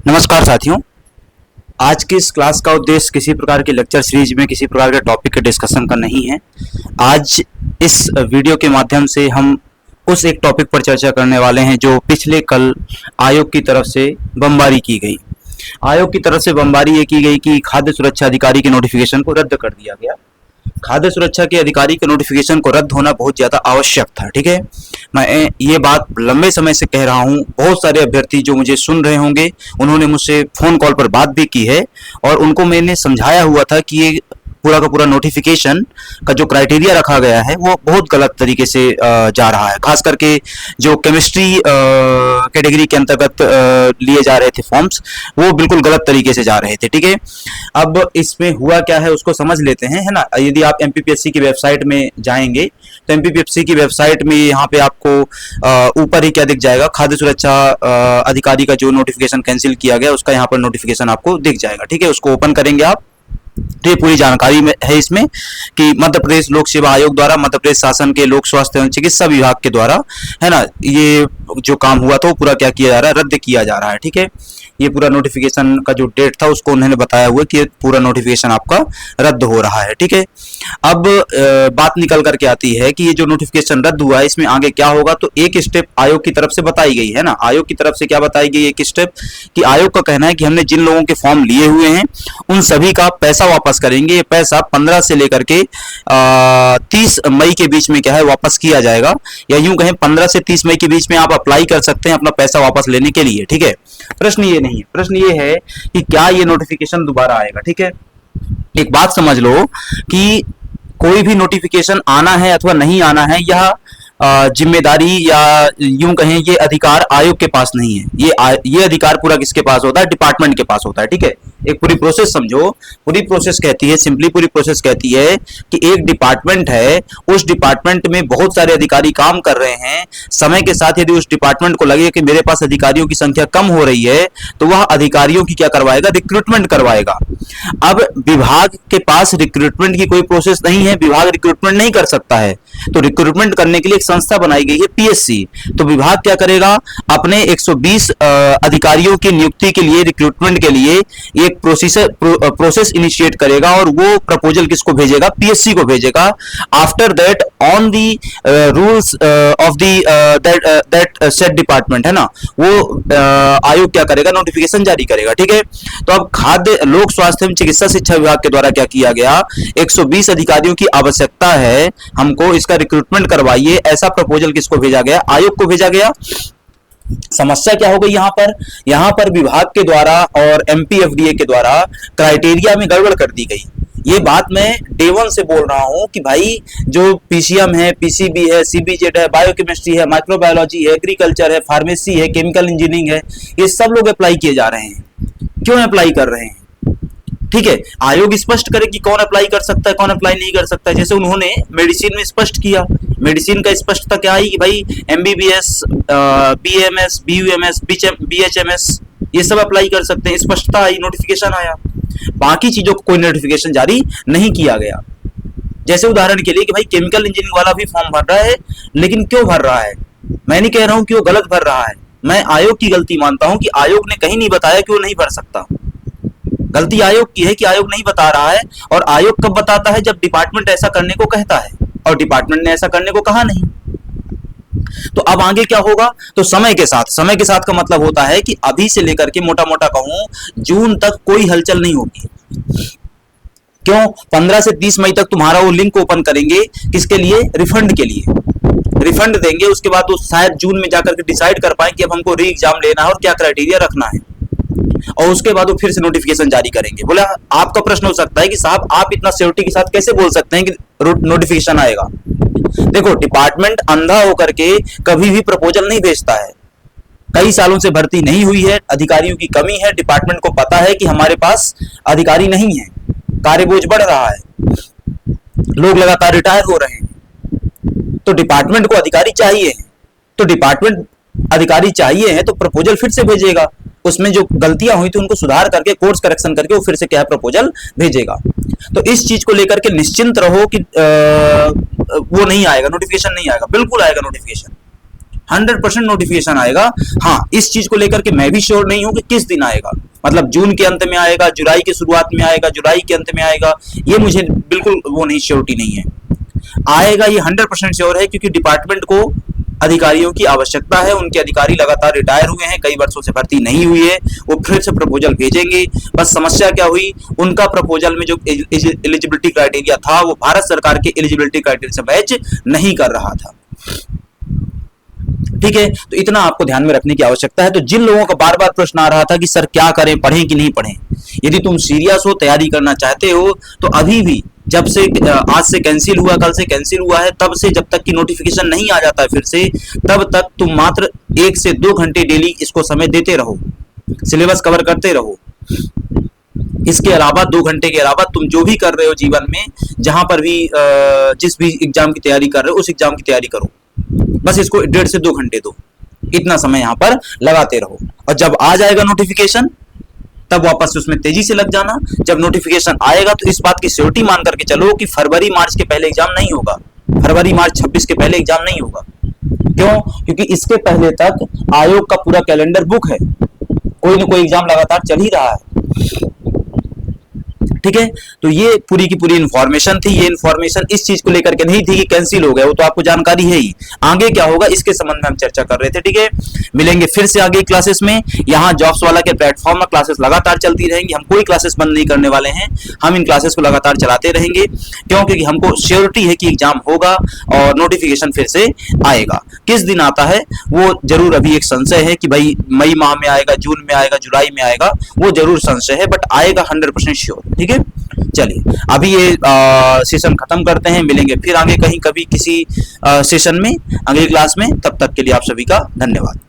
नमस्कार साथियों। आज की इस क्लास का उद्देश्य किसी प्रकार के लेक्चर सीरीज में किसी प्रकार के टॉपिक के डिस्कशन का नहीं है। आज इस वीडियो के माध्यम से हम उस एक टॉपिक पर चर्चा करने वाले हैं जो पिछले कल आयोग की तरफ से बमबारी की गई। आयोग की तरफ से बमबारी ये की गई कि खाद्य सुरक्षा अधिकारी के नोटिफिकेशन को रद्द कर दिया गया। खाद्य सुरक्षा के अधिकारी के नोटिफिकेशन को रद्द होना बहुत ज्यादा आवश्यक था। ठीक है, मैं ये बात लंबे समय से कह रहा हूँ। बहुत सारे अभ्यर्थी जो मुझे सुन रहे होंगे उन्होंने मुझसे फोन कॉल पर बात भी की है और उनको मैंने समझाया हुआ था कि ये पूरा का पूरा नोटिफिकेशन का जो क्राइटेरिया रखा गया है वो बहुत गलत तरीके से जा रहा है। खास करके जो केमिस्ट्री कैटेगरी के अंतर्गत लिए जा रहे थे फॉर्म्स, वो बिल्कुल गलत तरीके से जा रहे थे। ठीक है, अब इसमें हुआ क्या है उसको समझ लेते हैं, है ना। यदि आप एमपीपीएससी की वेबसाइट में जाएंगे तो एमपीपीएससी की वेबसाइट में यहाँ पे आपको ऊपर ही क्या दिख जाएगा, खाद्य सुरक्षा अधिकारी का जो नोटिफिकेशन कैंसिल किया गया उसका यहाँ पर नोटिफिकेशन आपको दिख जाएगा। ठीक है, उसको ओपन करेंगे आप तो ये पूरी जानकारी में है इसमें कि मध्य प्रदेश लोक सेवा आयोग द्वारा मध्य प्रदेश शासन के लोक स्वास्थ्य एवं चिकित्सा विभाग के द्वारा, है ना, ये जो काम हुआ था वो पूरा क्या किया जा रहा है, रद्द किया जा रहा है। ठीक है, ये पूरा नोटिफिकेशन का जो डेट था उसको उन्होंने बताया हुआ कि पूरा नोटिफिकेशन आपका रद्द हो रहा है। ठीक है, अब बात निकल करके आती है कि ये जो नोटिफिकेशन रद्द हुआ है इसमें आगे क्या होगा। तो एक स्टेप आयोग की तरफ से बताई गई है ना। आयोग की तरफ से क्या बताई गई एक स्टेप कि आयोग का कहना है कि हमने जिन लोगों के फॉर्म लिए हुए हैं उन सभी का पैसा वापस करेंगे। ये पैसा 15 से लेकर के 30 मई के बीच में क्या है वापस किया जाएगा, या यूं कहें 15 से 30 मई के बीच में आप अप्लाई कर सकते हैं अपना पैसा वापस लेने के लिए। ठीक है, प्रश्न ये नहीं है, प्रश्न ये है कि क्या ये नोटिफिकेशन दोबारा आएगा। ठीक है, एक बात समझ लो कि कोई भी नोटिफिकेशन आना है अथवा नहीं आना है, यह जिम्मेदारी या यूं कहें ये अधिकार आयोग के पास नहीं है। ये अधिकार पूरा किसके पास होता है, डिपार्टमेंट के पास होता है। ठीक है, एक पूरी प्रोसेस समझो। पूरी प्रोसेस कहती है, सिंपली पूरी प्रोसेस कहती है कि एक डिपार्टमेंट है, उस डिपार्टमेंट में बहुत सारे अधिकारी काम कर रहे हैं। समय के साथ यदि उस डिपार्टमेंट को लगे कि मेरे पास अधिकारियों की संख्या कम हो रही है तो वह अधिकारियों की क्या करवाएगा, रिक्रूटमेंट करवाएगा। अब विभाग के पास रिक्रूटमेंट की कोई प्रोसेस नहीं है, विभाग रिक्रूटमेंट नहीं कर सकता है। तो रिक्रूटमेंट करने के लिए एक संस्था बनाई गई है पीएससी। तो विभाग क्या करेगा, अपने 120 अधिकारियों की नियुक्ति के लिए, रिक्रूटमेंट के लिए एक प्रोसेस इनिशिएट करेगा और वो प्रपोजल किसको भेजेगा, पीएससी को भेजेगा। After that on the rules of the that set department, है ना, वो आयोग क्या करेगा, नोटिफिकेशन जारी करेगा। ठीक है, तो अब खाद्य लोक स्वास्थ्य एवं चिकित्सा शिक्षा विभाग के द्वारा क्या किया गया, 120 अधिकारियों की आवश्यकता है, हमको इसका रिक्रूटमेंट करवाइए, ऐसा प्रपोजल किसको भेजा गया, आयोग को भेजा गया। समस्या क्या हो गई यहाँ पर विभाग के द्वारा और एमपीएफडीए के द्वारा क्राइटेरिया में गड़बड़ कर दी गई। ये बात मैं डे वन से बोल रहा हूं कि भाई जो पीसीएम है, पीसीबी है, सीबीजेड है, बायोकेमिस्ट्री है, माइक्रोबायोलॉजी है, एग्रीकल्चर है, फार्मेसी है, केमिकल इंजीनियरिंग है, ये सब लोग अप्लाई किए जा रहे हैं। क्यों अप्लाई कर रहे हैं? ठीक है, आयोग स्पष्ट करे कि कौन अप्लाई कर सकता है, कौन अप्लाई नहीं कर सकता है। जैसे उन्होंने मेडिसिन में स्पष्ट किया, मेडिसिन का स्पष्टता क्या आई कि भाई एमबीबीएस, बीएमएस, बीयूएमएस, बीएचएमएस ये सब अप्लाई कर सकते हैं, स्पष्टता आई, नोटिफिकेशन आया। बाकी चीजों को कोई नोटिफिकेशन जारी नहीं किया गया। जैसे उदाहरण के लिए कि भाई केमिकल इंजीनियरिंग वाला भी फॉर्म भर रहा है, लेकिन क्यों भर रहा है? मैं नहीं कह रहा हूं कि वो गलत भर रहा है, मैं आयोग की गलती मानता हूं कि आयोग ने कहीं नहीं बताया कि वो नहीं भर सकता। गलती आयोग की है कि आयोग नहीं बता रहा है। और आयोग कब बताता है, जब डिपार्टमेंट ऐसा करने को कहता है, और डिपार्टमेंट ने ऐसा करने को कहा नहीं। तो अब आगे क्या होगा, तो समय के साथ का मतलब होता है कि अभी से लेकर के मोटा मोटा कहूं जून तक कोई हलचल नहीं होगी। क्यों? 15 से 30 मई तक तुम्हारा वो लिंक ओपन करेंगे, किसके लिए, रिफंड के लिए। रिफंड देंगे, उसके बाद वो शायद जून में जाकर के डिसाइड कर पाए कि अब हमको री एग्जाम लेना है और क्या क्राइटेरिया रखना है, और उसके बाद वो फिर से नोटिफिकेशन जारी करेंगे। बोला, आपका प्रश्न हो सकता है कि साहब आप इतना सियोरिटी के साथ कैसे बोल सकते हैं कि नोटिफिकेशन आएगा। देखो, डिपार्टमेंट अंधा होकर के कभी भी प्रपोजल नहीं भेजता है। कई सालों से भर्ती नहीं हुई है, अधिकारियों की कमी है, डिपार्टमेंट को पता है कि हमारे पास अधिकारी नहीं है, कार्यबोझ बढ़ रहा है, लोग लगातार रिटायर हो रहे हैं, तो डिपार्टमेंट को अधिकारी चाहिए। तो डिपार्टमेंट अधिकारी चाहिए है तो प्रपोजल फिर से भेजेगा, उसमें जो गलतियां हुई थी उनको सुधार करके, कोर्स करेक्शन करके वो फिर से क्या है, प्रपोजल भेजेगा। तो इस चीज को लेकर के निश्चिंत रहो कि वो नहीं आएगा, नोटिफिकेशन नहीं आएगा, बिल्कुल आएगा नोटिफिकेशन। 100% नोटिफिकेशन आएगा। हाँ, इस चीज को लेकर के मैं भी श्योर नहीं हूं कि किस दिन आएगा, मतलब जून के अंत में आएगा, जुलाई की शुरुआत में आएगा, जुलाई के अंत में आएगा, ये मुझे बिल्कुल वो नहीं, श्योरिटी नहीं है। आएगा ये 100% श्योर है, क्योंकि डिपार्टमेंट को अधिकारियों की आवश्यकता है। उनके अधिकारी लगातार रिटायर हुए हैं, कई वर्षों से भर्ती नहीं हुई है, वो फिर से प्रपोजल भेजेंगे। बस समस्या क्या हुई, उनका प्रपोजल में जो एलिजिबिलिटी क्राइटेरिया था वो भारत सरकार के एलिजिबिलिटी क्राइटेरिया से मैच नहीं कर रहा था। ठीक है, तो इतना आपको ध्यान में रखने की आवश्यकता है। तो जिन लोगों का बार बार प्रश्न आ रहा था कि सर क्या करें, पढ़ें कि नहीं पढ़ें, यदि तुम सीरियस हो, तैयारी करना चाहते हो, तो अभी भी जब से आज से कैंसिल हुआ, कल से कैंसिल हुआ है, तब से जब तक कि नोटिफिकेशन नहीं आ जाता है फिर से, तब तक तुम मात्र 1 से 2 घंटे डेली इसको समय देते रहो, सिलेबस कवर करते रहो। इसके अलावा 2 घंटे के अलावा तुम जो भी कर रहे हो जीवन में, जहां पर भी जिस भी एग्जाम की तैयारी कर रहे हो, उस एग्जाम की तैयारी करो। बस इसको 1.5 से 2 घंटे दो, इतना समय यहां पर लगाते रहो। और जब आ जाएगा नोटिफिकेशन, तब वापस से उसमें तेजी से लग जाना। जब नोटिफिकेशन आएगा तो इस बात की श्योरिटी मान करके चलो कि फरवरी मार्च के पहले एग्जाम नहीं होगा, फरवरी मार्च 26 के पहले एग्जाम नहीं होगा। क्यों? क्योंकि इसके पहले तक आयोग का पूरा कैलेंडर बुक है, कोई ना कोई एग्जाम लगातार चल ही रहा है। ठीक है, तो ये पूरी की पूरी इंफॉर्मेशन थी। ये इंफॉर्मेशन इस चीज को लेकर के नहीं थी कि कैंसिल हो गया, वो तो आपको जानकारी है ही। आगे क्या होगा इसके संबंध में हम चर्चा कर रहे थे। ठीक है, मिलेंगे फिर से आगे क्लासेस में। यहाँ जॉब्स वाला के प्लेटफॉर्म में क्लासेस लगातार चलती रहेंगी, हम कोई क्लासेस बंद नहीं करने वाले हैं, हम इन क्लासेस को लगातार चलाते रहेंगे। क्यों? क्योंकि हमको श्योरिटी है कि एग्जाम होगा और नोटिफिकेशन फिर से आएगा। किस दिन आता है वो जरूर अभी एक संशय है कि भाई मई माह में आएगा, जून में आएगा, जुलाई में आएगा, वो जरूर संशय है, बट आएगा 100% श्योर। ठीक है, चलिए अभी ये सेशन खत्म करते हैं, मिलेंगे फिर आगे कहीं कभी किसी सेशन में, अगली क्लास में। तब तक के लिए आप सभी का धन्यवाद।